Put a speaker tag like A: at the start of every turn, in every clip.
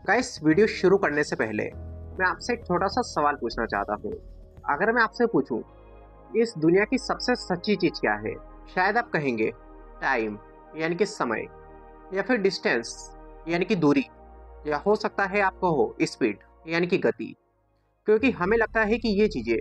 A: Guys, video शुरू करने से पहले मैं आपसे एक छोटा सा सवाल पूछना चाहता हूँ। अगर मैं आपसे पूछूं, इस दुनिया की सबसे सच्ची चीज क्या है? शायद आप कहेंगे टाइम, यानी कि समय, या फिर डिस्टेंस, यानी कि दूरी, या हो सकता है आप कहो स्पीड, यानी कि गति। क्योंकि हमें लगता है कि ये चीजें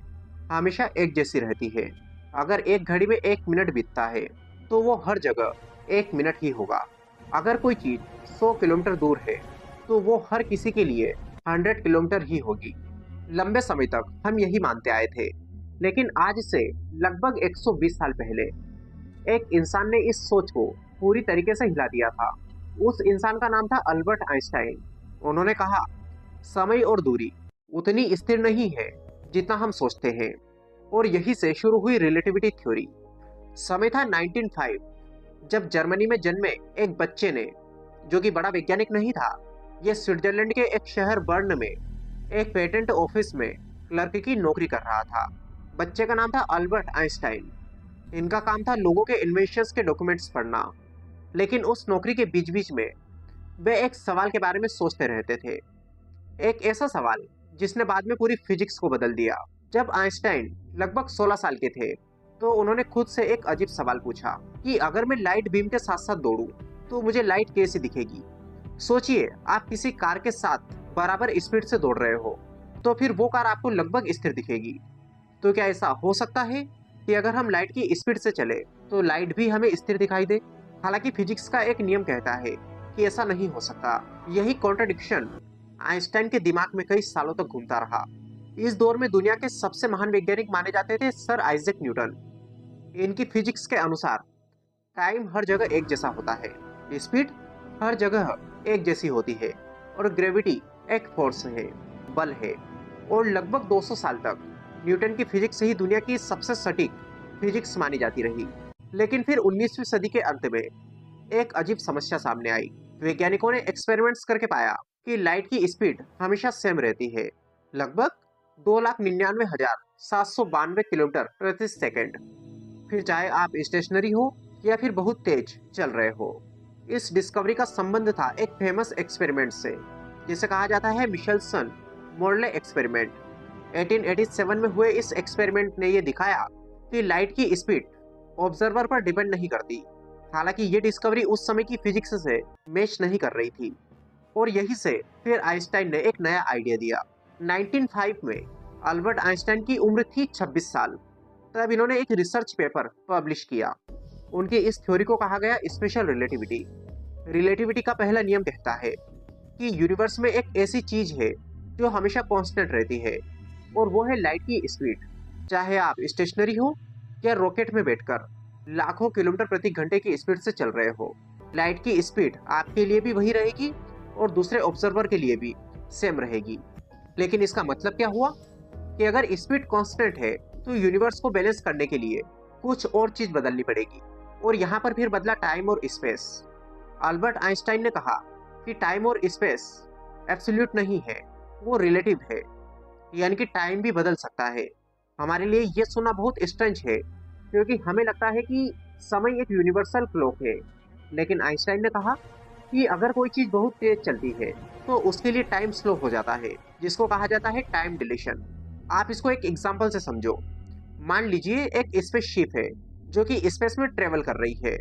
A: हमेशा एक जैसी रहती है। अगर एक घड़ी में 1 मिनट बीतता है, तो वो हर जगह 1 मिनट ही होगा। अगर कोई चीज 100 किलोमीटर दूर है, तो वो हर किसी के लिए 100 किलोमीटर ही होगी। लंबे समय तक हम यही मानते आए थे, लेकिन आज से लगभग 120 साल पहले एक इंसान ने इस सोच को पूरी तरीके से हिला दिया था। उस इंसान का नाम था अल्बर्ट आइंस्टाइन। उन्होंने कहा, समय और दूरी उतनी स्थिर नहीं है जितना हम सोचते हैं। और यही से शुरू हुई रिलेटिविटी थ्योरी। समय था 1905, जब जर्मनी में जन्मे एक बच्चे ने, जो कि बड़ा वैज्ञानिक नहीं था, यह स्विट्जरलैंड के एक शहर बर्न में एक पेटेंट ऑफिस में क्लर्क की नौकरी कर रहा था। बच्चे का नाम था अल्बर्ट आइंस्टाइन। इनका काम था लोगों के इन्वेंशंस के डॉक्यूमेंट्स पढ़ना। लेकिन उस नौकरी के बीच बीच में वे एक सवाल के बारे में सोचते रहते थे। एक ऐसा सवाल जिसने बाद में पूरी फिजिक्स को बदल दिया। जब आइंस्टाइन लगभग 16 साल के थे, तो उन्होंने खुद से एक अजीब सवाल पूछा कि अगर मैं लाइट बीम के साथ साथ दौड़ूं, तो मुझे लाइट कैसे दिखेगी? सोचिए, आप किसी कार के साथ बराबर स्पीड से दौड़ रहे हो, तो फिर वो कार आपको लगभग स्थिर दिखेगी। तो क्या ऐसा हो सकता है कि अगर हम लाइट की स्पीड से चले, तो लाइट भी हमें स्थिर दिखाई दे? हालांकि फिजिक्स का एक नियम कहता है कि ऐसा नहीं हो सकता। यही कॉन्ट्रडिक्शन आइंस्टाइन के दिमाग में कई सालों तक घूमता रहा। इस दौर में दुनिया के सबसे महान वैज्ञानिक माने जाते थे सर आइजैक न्यूटन। इनकी फिजिक्स के अनुसार टाइम हर जगह एक जैसा होता है, स्पीड हर जगह एक जैसी होती है, और ग्रेविटी एक फोर्स है, बल है। और लगभग 200 साल तक न्यूटन की फिजिक्स ही दुनिया की सबसे सटीक फिजिक्स मानी जाती रही। लेकिन फिर 19वीं सदी के अंत में एक अजीब समस्या सामने आई। वैज्ञानिकों ने एक्सपेरिमेंट्स करके पाया कि लाइट की स्पीड हमेशा सेम रहती है, लगभग 2,99,792 किलोमीटर प्रति सेकंड। फिर चाहे आप स्टेशनरी हो या फिर बहुत तेज चल रहे हो। इस डिस्कवरी का संबंध था एक फेमस एक्सपेरिमेंट से, जिसे कहा जाता है मिशेल्सन मोर्ले एक्सपेरिमेंट। 1887 में हुए इस एक्सपेरिमेंट ने यह दिखाया कि लाइट की स्पीड ऑब्जर्वर पर डिपेंड नहीं करती। हालांकि ये डिस्कवरी उस समय की फिजिक्स से मैच नहीं कर रही थी। और यही से फिर आइंस्टाइन ने एक नया आइडिया दिया। 1905 में अल्बर्ट आइंस्टाइन की उम्र थी 26 साल। तब इन्होंने एक रिसर्च पेपर पब्लिश किया। उनकी इस थ्योरी को कहा गया स्पेशल रिलेटिविटी। रिलेटिविटी का पहला नियम कहता है कि यूनिवर्स में एक ऐसी चीज है जो हमेशा कांस्टेंट रहती है, और वो है लाइट की स्पीड। चाहे आप स्टेशनरी हो या रॉकेट में बैठकर लाखों किलोमीटर प्रति घंटे की स्पीड से चल रहे हो, लाइट की स्पीड आपके लिए भी वही रहेगी और दूसरे ऑब्जर्वर के लिए भी सेम रहेगी। लेकिन इसका मतलब क्या हुआ कि अगर स्पीड कांस्टेंट है, तो यूनिवर्स को बैलेंस करने के लिए कुछ और चीज बदलनी पड़ेगी। और यहाँ पर फिर बदला टाइम और स्पेस। अल्बर्ट आइंस्टाइन ने कहा कि टाइम और स्पेस एब्सोल्यूट नहीं है, वो रिलेटिव है, यानी कि टाइम भी बदल सकता है। हमारे लिए ये सुनना बहुत स्ट्रेंज है, क्योंकि हमें लगता है कि समय एक यूनिवर्सल क्लॉक है। लेकिन आइंस्टाइन ने कहा कि अगर कोई चीज बहुत तेज चलती है, तो उसके लिए टाइम स्लो हो जाता है, जिसको कहा जाता है टाइम डिलेशन। आप इसको एक एग्जांपल से समझो। मान लीजिए एक स्पेसशिप है जो कि स्पेस में ट्रेवल कर रही है,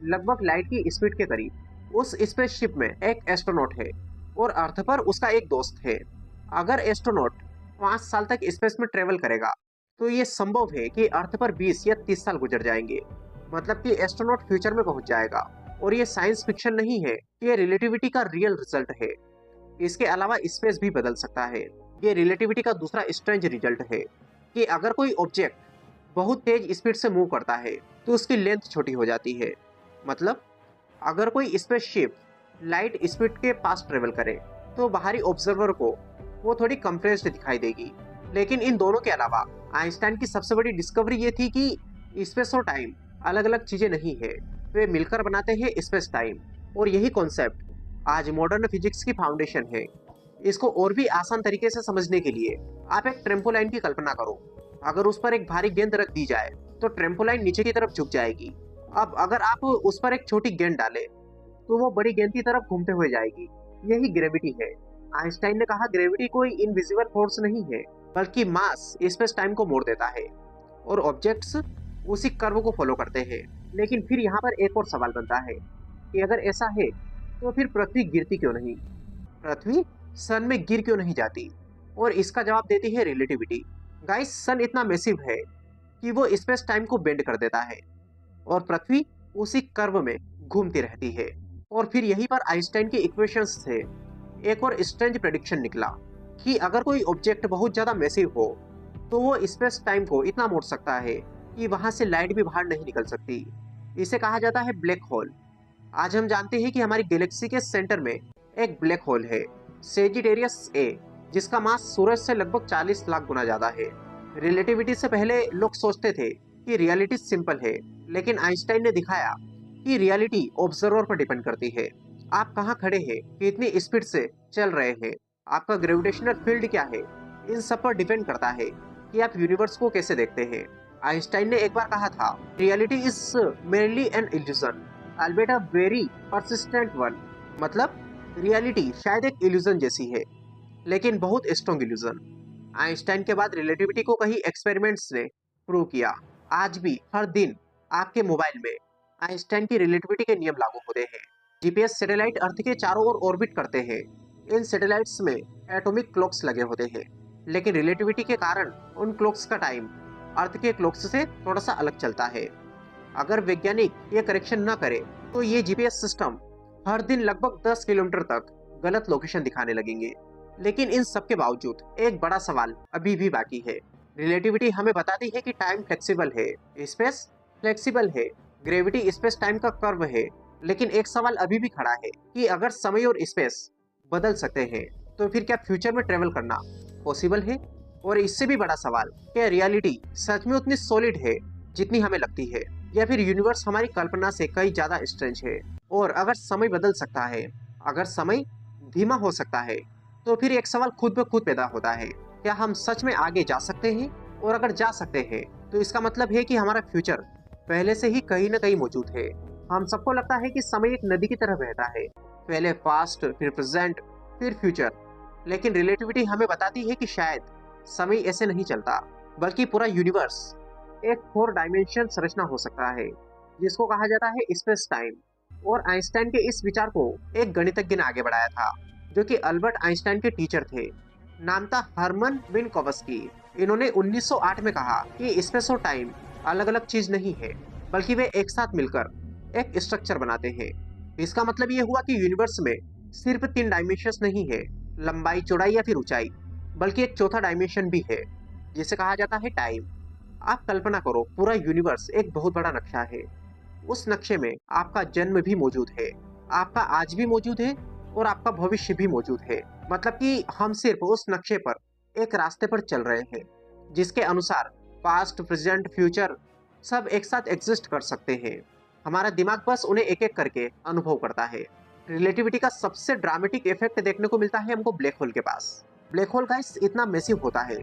A: लगभग लाइट की स्पीड के करीब। उस स्पेसशिप में एक एस्ट्रोनॉट है और अर्थ पर उसका एक दोस्त है। अगर एस्ट्रोनॉट 5 साल तक स्पेस में ट्रेवल करेगा, तो ये संभव है कि अर्थ पर 20 या 30 साल गुजर जाएंगे। मतलब कि एस्ट्रोनॉट फ्यूचर में पहुंच जाएगा। और ये साइंस फिक्शन नहीं है, ये रिलेटिविटी का रियल रिजल्ट है। इसके अलावा स्पेस भी बदल सकता है। ये रिलेटिविटी का दूसरा स्ट्रेंज रिजल्ट है कि अगर कोई ऑब्जेक्ट बहुत तेज स्पीड से मूव करता है, तो उसकी लेंथ छोटी हो जाती है। मतलब अगर कोई स्पेसशिप लाइट स्पीड के पास ट्रेवल करे, तो बाहरी ऑब्जर्वर को वो थोड़ी कंप्रेस्ड दिखाई देगी। लेकिन इन दोनों के अलावा आइंस्टाइन की सबसे बड़ी डिस्कवरी ये थी कि स्पेस और टाइम अलग अलग चीजें नहीं है, वे मिलकर बनाते हैं स्पेस टाइम। और यही कॉन्सेप्ट आज मॉडर्न फिजिक्स की फाउंडेशन है। इसको और भी आसान तरीके से समझने के लिए आप एक ट्रेम्पोलाइन की कल्पना करो। अगर उस पर एक भारी गेंद रख दी जाए, तो ट्रेम्पोलाइन नीचे की तरफ झुक जाएगी। अब अगर आप उस पर एक छोटी गेंद डालें, तो वो बड़ी गेंद की तरफ घूमते हुए जाएगी। यही ग्रेविटी है। आइंस्टाइन ने कहा ग्रेविटी कोई इनविजिबल फोर्स नहीं है, बल्कि मास स्पेस टाइम को मोड़ देता है और ऑब्जेक्ट्स उसी कर्व को फॉलो करते हैं। लेकिन फिर यहाँ पर एक और सवाल बनता है कि अगर ऐसा है तो फिर पृथ्वी गिरती क्यों नहीं? पृथ्वी सन में गिर क्यों नहीं जाती? और इसका जवाब देती है रिलेटिविटी। गाइस, सन इतना मैसिव है कि वो स्पेस टाइम को बेंड कर देता है और पृथ्वी उसी कर्व में घूमती रहती है। और फिर यहीं पर आइंस्टाइन के इक्वेशंस से एक और स्ट्रेंज प्रेडिक्शन निकला कि अगर कोई ऑब्जेक्ट बहुत ज्यादा मैसिव हो तो वो स्पेस टाइम को इतना मोड़ सकता है कि वहां से लाइट भी बाहर नहीं निकल सकती। इसे कहा जाता है ब्लैक होल। आज हम जानते हैं कि हमारी गैलेक्सी के सेंटर में एक ब्लैक होल है, सेजिटेरियस ए, जिसका मास सूरज से लगभग 40 लाख गुना ज्यादा है। रिलेटिविटी से पहले लोग सोचते थे कि रियलिटी सिंपल है, लेकिन आइंस्टाइन ने दिखाया कि रियलिटी ऑब्जर्वर पर डिपेंड करती है। आप कहाँ खड़े हैं, कितनी स्पीड से चल रहे हैं, आपका ग्रेविटेशनल फील्ड क्या है, इन सब पर डिपेंड करता है कि आप यूनिवर्स को कैसे देखते हैं। आइंस्टाइन ने एक बार कहा था, reality is merely an illusion albeit a very persistent one. मतलब रियलिटी शायद एक इल्यूजन जैसी है, लेकिन बहुत स्ट्रॉन्ग इल्यूजन। आइंस्टाइन के बाद रिलेटिविटी को कई एक्सपेरिमेंट्स ने प्रूव किया। आज भी हर दिन आपके मोबाइल में आइंस्टाइन की रिलेटिविटी के नियम लागू होते हैं। जीपीएस सैटेलाइट अर्थ के चारों ओर ऑर्बिट करते हैं। इन सैटेलाइट्स में एटॉमिक क्लॉक्स लगे होते हैं, लेकिन रिलेटिविटी के कारण उन क्लॉक्स का टाइम अर्थ के क्लॉक्स से थोड़ा सा अलग चलता है। अगर वैज्ञानिक ये करेक्शन न करे तो ये जीपीएस सिस्टम हर दिन लगभग 10 किलोमीटर तक गलत लोकेशन दिखाने लगेंगे। लेकिन इन सब के बावजूद एक बड़ा सवाल अभी भी बाकी है। रिलेटिविटी हमें बताती है कि टाइम फ्लेक्सिबल है, स्पेस फ्लेक्सिबल है, ग्रेविटी स्पेस टाइम का कर्व है। लेकिन एक सवाल अभी भी खड़ा है कि अगर समय और स्पेस बदल सकते हैं तो फिर क्या फ्यूचर में ट्रेवल करना पॉसिबल है? और इससे भी बड़ा सवाल, क्या रियलिटी सच में उतनी सॉलिड है जितनी हमें लगती है, या फिर यूनिवर्स हमारी कल्पना से कई ज्यादा स्ट्रेंज है? और अगर समय बदल सकता है, अगर समय धीमा हो सकता है, तो फिर एक सवाल खुद ब खुद पैदा होता है, क्या हम सच में आगे जा सकते हैं? और अगर जा सकते हैं तो इसका मतलब है कि हमारा फ्यूचर पहले से ही कहीं न कहीं मौजूद है। हम सबको लगता है कि समय एक नदी की तरह बहता है, पहले पास्ट, फिर प्रेजेंट, फिर फ्यूचर। लेकिन रिलेटिविटी हमें बताती है कि शायद समय ऐसे नहीं चलता, बल्कि पूरा यूनिवर्स एक 4 डायमेंशन संरचना हो सकता है, जिसको कहा जाता है स्पेस टाइम। और आइंस्टाइन के इस विचार को एक गणितज्ञ ने आगे बढ़ाया था, जो कि अल्बर्ट आइंस्टाइन के टीचर थे। नाम था हरमन मिन्कोवस्की। इन्होंने 1908 में कहा कि स्पेस और टाइम अलग अलग चीज नहीं है, बल्कि वे एक साथ मिलकर एक स्ट्रक्चर बनाते हैं। इसका मतलब ये हुआ कि यूनिवर्स में सिर्फ 3 डायमेंशंस नहीं है, लंबाई, चौड़ाई या फिर ऊंचाई, बल्कि एक चौथा डायमेंशन भी है, जिसे कहा जाता है टाइम। आप कल्पना करो, पूरा यूनिवर्स एक बहुत बड़ा नक्शा है। उस नक्शे में आपका जन्म भी मौजूद है, आपका आज भी मौजूद है और आपका भविष्य भी मौजूद है। मतलब कि हम सिर्फ उस नक्शे पर एक रास्ते पर चल रहे हैं, जिसके अनुसार पास्ट, प्रेजेंट, फ्यूचर सब एक साथ एग्जिस्ट कर सकते हैं। हमारा दिमाग बस उन्हें एक एक करके अनुभव करता है। रिलेटिविटी का सबसे ड्रामेटिक इफेक्ट देखने को मिलता है हमको ब्लैक होल के पास। ब्लैक होल गाइस इतना मैसिव होता है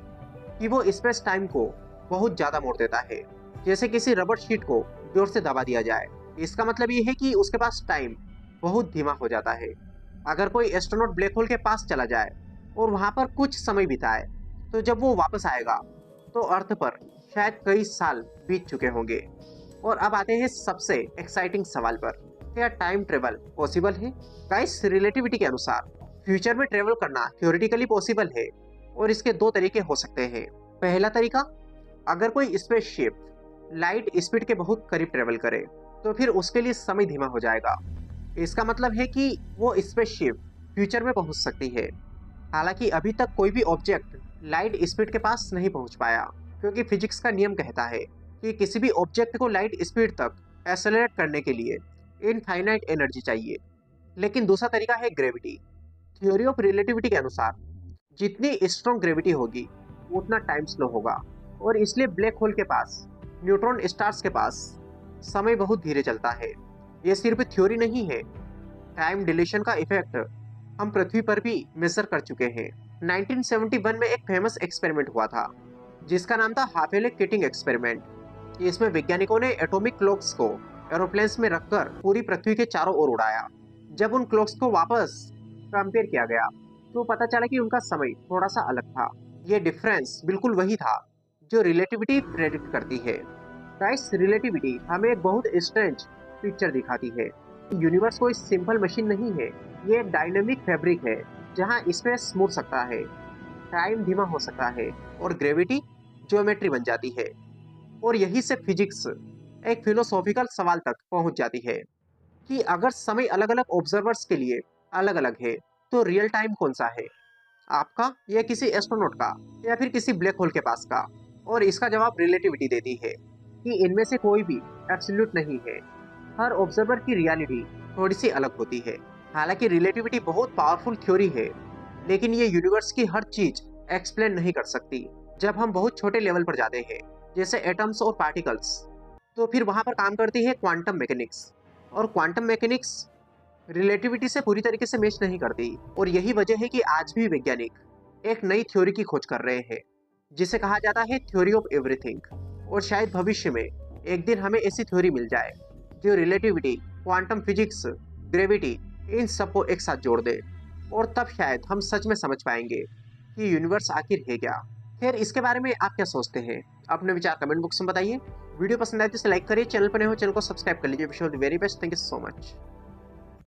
A: कि वो स्पेस टाइम को बहुत ज्यादा मोड़ देता है, जैसे किसी रबर शीट को जोर से दबा दिया जाए। इसका मतलब ये है कि उसके पास टाइम बहुत धीमा हो जाता है। अगर कोई एस्ट्रोनॉट ब्लैक होल के पास चला जाए और वहां पर कुछ समय बिताए, तो जब वो वापस आएगा तो अर्थ पर शायद कई साल बीत चुके होंगे। और अब आते हैं सबसे एक्साइटिंग सवाल पर, क्या टाइम ट्रेवल पॉसिबल है? गाइस, रिलेटिविटी के अनुसार फ्यूचर में ट्रेवल करना थ्योरेटिकली पॉसिबल है और इसके 2 तरीके हो सकते हैं। पहला तरीका, अगर कोई स्पेसशिप लाइट स्पीड के बहुत करीब ट्रेवल करे तो फिर उसके लिए समय धीमा हो जाएगा। इसका मतलब है कि वो स्पेसशिप फ्यूचर में पहुंच सकती है। हालांकि अभी तक कोई भी ऑब्जेक्ट लाइट स्पीड के पास नहीं पहुंच पाया, क्योंकि फिजिक्स का नियम कहता है कि किसी भी ऑब्जेक्ट को लाइट स्पीड तक एक्सेलरेट करने के लिए इनफाइनाइट एनर्जी चाहिए। लेकिन दूसरा तरीका है ग्रेविटी। थ्योरी ऑफ रिलेटिविटी के अनुसार जितनी स्ट्रॉन्ग ग्रेविटी होगी उतना टाइम स्लो होगा, और इसलिए ब्लैक होल के पास, न्यूट्रॉन स्टार्स के पास समय बहुत धीरे चलता है। ये सिर्फ थ्योरी नहीं है, टाइम डिलेशन का इफेक्ट हम पृथ्वी पर भी मेजर कर चुके हैं। 1971 में एक फेमस एक्सपेरिमेंट हुआ था, जिसका नाम था हाफेले किटिंग एक्सपेरिमेंट। इसमें वैज्ञानिकों ने एटॉमिक क्लॉक्स को एरोप्लेन्स में रखकर पूरी पृथ्वी के चारों ओर उड़ाया। जब उन क्लॉक्स को वापस कंपेयर किया गया तो पता चला कि उनका समय थोड़ा सा अलग था। ये डिफरेंस बिल्कुल वही था जो रिलेटिविटी प्रेडिक्ट करती है। गाइस, रिलेटिविटी हमें एक बहुत स्ट्रेंज पिक्चर दिखाती है। यूनिवर्स कोई सिंपल मशीन नहीं है, ये एक डायनेमिक फैब्रिक है जहाँ स्पेस मुड़ सकता है, टाइम धीमा हो सकता है और ग्रेविटी ज्योमेट्री बन जाती है। और यही से फिजिक्स एक फिलोसॉफिकल सवाल तक पहुंच जाती है कि अगर समय अलग अलग ऑब्जर्वर्स के लिए अलग अलग है तो रियल टाइम कौन सा है, आपका या किसी एस्ट्रोनॉट का या फिर किसी ब्लैक होल के पास का। और इसका जवाब रिलेटिविटी देती है कि इनमें से कोई भी एब्सोल्यूट नहीं है। हर ऑब्जर्वर की रियलिटी थोड़ी सी अलग होती है। हालांकि रिलेटिविटी बहुत पावरफुल थ्योरी है, लेकिन ये यूनिवर्स की हर चीज एक्सप्लेन नहीं कर सकती। जब हम बहुत छोटे लेवल पर जाते हैं, जैसे एटम्स और पार्टिकल्स, तो फिर वहां पर काम करती है क्वांटम मैकेनिक्स। और क्वांटम मैकेनिक्स रिलेटिविटी से पूरी तरीके से मैच नहीं करती। और यही वजह है कि आज भी वैज्ञानिक एक नई थ्योरी की खोज कर रहे हैं, जिसे कहा जाता है थ्योरी ऑफ एवरीथिंग। और शायद भविष्य में एक दिन हमें ऐसी थ्योरी मिल जाए जो रिलेटिविटी, क्वांटम फिजिक्स, ग्रेविटी, इन सबको एक साथ जोड़ दे। और तब शायद हम सच में समझ पाएंगे कि यूनिवर्स आखिर है क्या। खैर, इसके बारे में आप क्या सोचते हैं? अपने विचार कमेंट बॉक्स में बताइए। वीडियो पसंद आए तो इसे लाइक करिए, चैनल पर नए हो चैनल को सब्सक्राइब कर लीजिए। Wish you all the very best. Thank you so much.